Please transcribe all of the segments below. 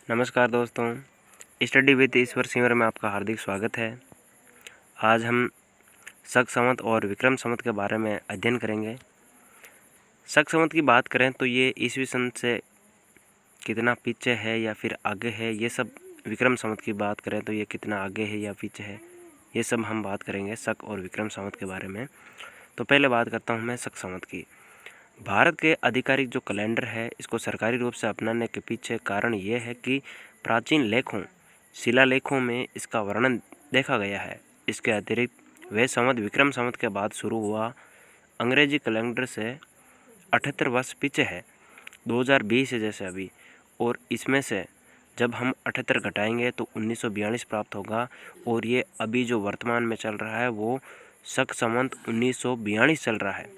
नमस्कार दोस्तों, study with ईश्वर सिंवर में आपका हार्दिक स्वागत है। आज हम शक संवत और विक्रम संवत के बारे में अध्ययन करेंगे। शक संवत की बात करें तो ये ईस्वी सन से कितना पीछे है या फिर आगे है, ये सब। विक्रम संवत की बात करें तो ये कितना आगे है या पीछे है, ये सब हम बात करेंगे शक और विक्रम संवत के बारे में। तो पहले बात करता हूँ मैं शक संवत की। भारत के आधिकारिक जो कैलेंडर है, इसको सरकारी रूप से अपनाने के पीछे कारण ये है कि प्राचीन लेखों, शिलालेखों में इसका वर्णन देखा गया है। इसके अतिरिक्त वह संवत विक्रम संवत के बाद शुरू हुआ अंग्रेजी कैलेंडर से 78 वर्ष पीछे है, 2020 है जैसे अभी। और इसमें से जब हम 78 घटाएंगे तो 1942 प्राप्त होगा। और ये अभी जो वर्तमान में चल रहा है वो शक संवत 1942 चल रहा है।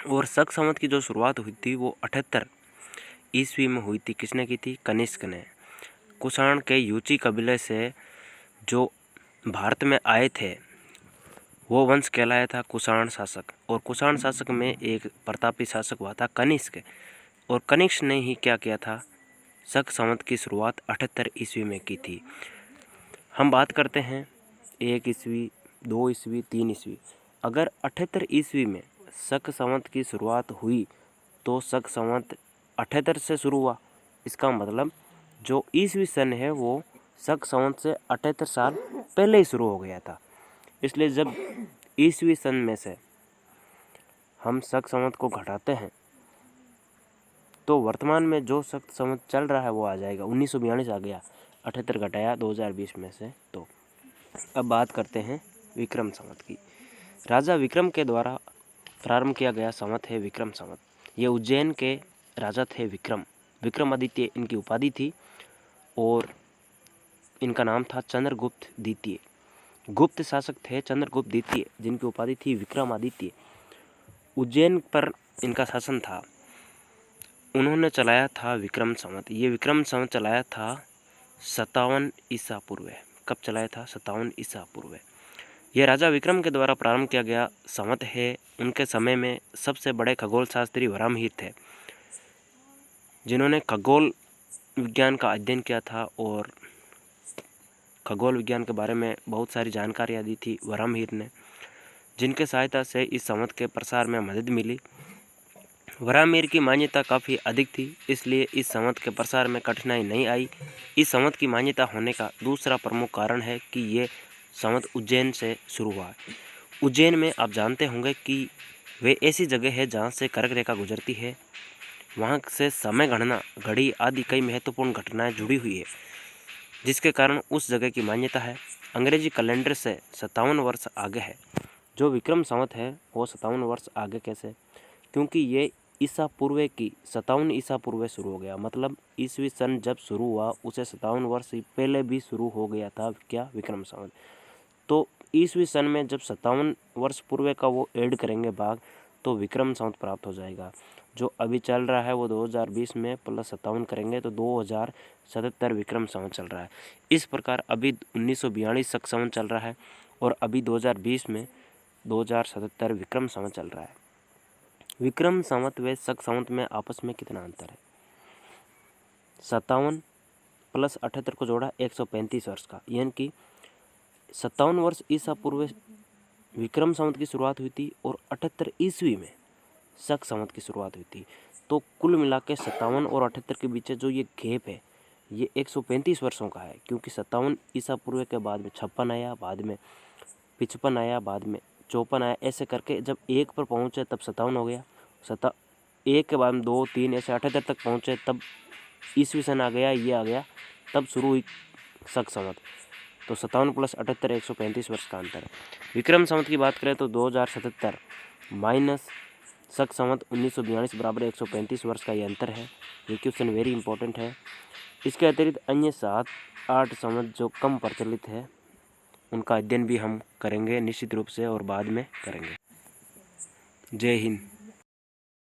और शक संवत की जो शुरुआत हुई थी वो 78 ईस्वी में हुई थी। किसने की थी? कनिष्क ने। कुषाण के यूची कबीले से जो भारत में आए थे वो वंश कहलाया था कुषाण शासक। और कुषाण शासक में एक प्रतापी शासक हुआ था कनिष्क। और कनिष्क ने ही क्या किया था? शक संवत की शुरुआत 78 ईस्वी में की थी। हम बात करते हैं 1 ईस्वी, 2 ईस्वी, 3 ईस्वी। अगर 78 ईस्वी में शक संवत की शुरुआत हुई तो शक संवत 78 से शुरू हुआ। इसका मतलब जो ईस्वी सन है वो शक संवत से 78 साल पहले ही शुरू हो गया था। इसलिए जब ईस्वी सन में से हम शक संवत को घटाते हैं तो वर्तमान में जो शक संवत चल रहा है वो आ जाएगा। 1942 आ गया, 78 घटाया 2020 में से। तो अब बात करते हैं विक्रम संवत की। राजा विक्रम के द्वारा प्रारंभ किया गया संवत है विक्रम संवत। ये उज्जैन के राजा थे विक्रम। विक्रमादित्य इनकी उपाधि थी और इनका नाम था चंद्रगुप्त द्वितीय। गुप्त शासक थे चंद्रगुप्त द्वितीय, जिनकी उपाधि थी विक्रमादित्य। उज्जैन पर इनका शासन था। उन्होंने चलाया था विक्रम संवत। ये विक्रम संवत चलाया था 57 ईसा पूर्व। कब चलाया था? 57 ईसा पूर्व। यह राजा विक्रम के द्वारा प्रारंभ किया गया संवत है। उनके समय में सबसे बड़े खगोल शास्त्री वराहमिहिर थे, जिन्होंने खगोल विज्ञान का अध्ययन किया था और खगोल विज्ञान के बारे में बहुत सारी जानकारियाँ दी थी वराहमिहिर ने, जिनके सहायता से इस संवत के प्रसार में मदद मिली। वराहमिहिर की मान्यता काफ़ी अधिक थी, इसलिए इस संवत के प्रसार में कठिनाई नहीं आई। इस संवत की मान्यता होने का दूसरा प्रमुख कारण है कि ये संवत उज्जैन से शुरू हुआ। उज्जैन में आप जानते होंगे कि वे ऐसी जगह है जहाँ से कर्क रेखा गुजरती है। वहाँ से समय गणना, घड़ी आदि कई महत्वपूर्ण घटनाएं जुड़ी हुई है, जिसके कारण उस जगह की मान्यता है। अंग्रेजी कैलेंडर से 57 वर्ष आगे है। जो विक्रम संवत है वो 57 वर्ष आगे कैसे? क्योंकि ये ईसा पूर्व की 57 ईसा पूर्व शुरू हो गया। मतलब ईस्वी सन जब शुरू हुआ उसे 57 वर्ष पहले भी शुरू हो गया था। क्या? विक्रम संवत। तो ईस्वी सन में जब 57 वर्ष पूर्व का वो ऐड करेंगे भाग, तो विक्रम संवत प्राप्त हो जाएगा। जो अभी चल रहा है वो 2020 में प्लस 57 करेंगे तो 2077 विक्रम संवत चल रहा है। इस प्रकार अभी 1942 शक संवत चल रहा है और अभी 2020 में 2077 विक्रम संवत चल रहा है। विक्रम संवत व शक संवत में आपस में कितना अंतर है? 57 प्लस 78 को जोड़ा 135 वर्ष का, यानी कि 57 वर्ष ईसा पूर्व विक्रम संवत की शुरुआत हुई थी और 78 ईस्वी में शक संवत की शुरुआत हुई थी। तो कुल मिला के 57 और 78 के बीच जो ये गैप है ये 135 वर्षों का है। क्योंकि 57 ईसा पूर्व के बाद में 56 आया, बाद में 55 आया, बाद में 54 आया, ऐसे करके जब 1 पर पहुँचे तब 57 हो गया। 1 के बाद में 2, 3 ऐसे 78 तक पहुँचे तब ईस्वी सन आ गया, ये आ गया, तब शुरू हुई शक संवत। तो 57 प्लस 78 135 वर्ष का अंतर है। विक्रम संवत की बात करें तो 2077 माइनस शक संवत 1942 बराबर 135 वर्ष का ये अंतर है। ये क्वेश्चन वेरी इंपॉर्टेंट है। इसके अतिरिक्त अन्य 7-8 संवत जो कम प्रचलित है उनका अध्ययन भी हम करेंगे निश्चित रूप से और बाद में करेंगे। जय हिंद।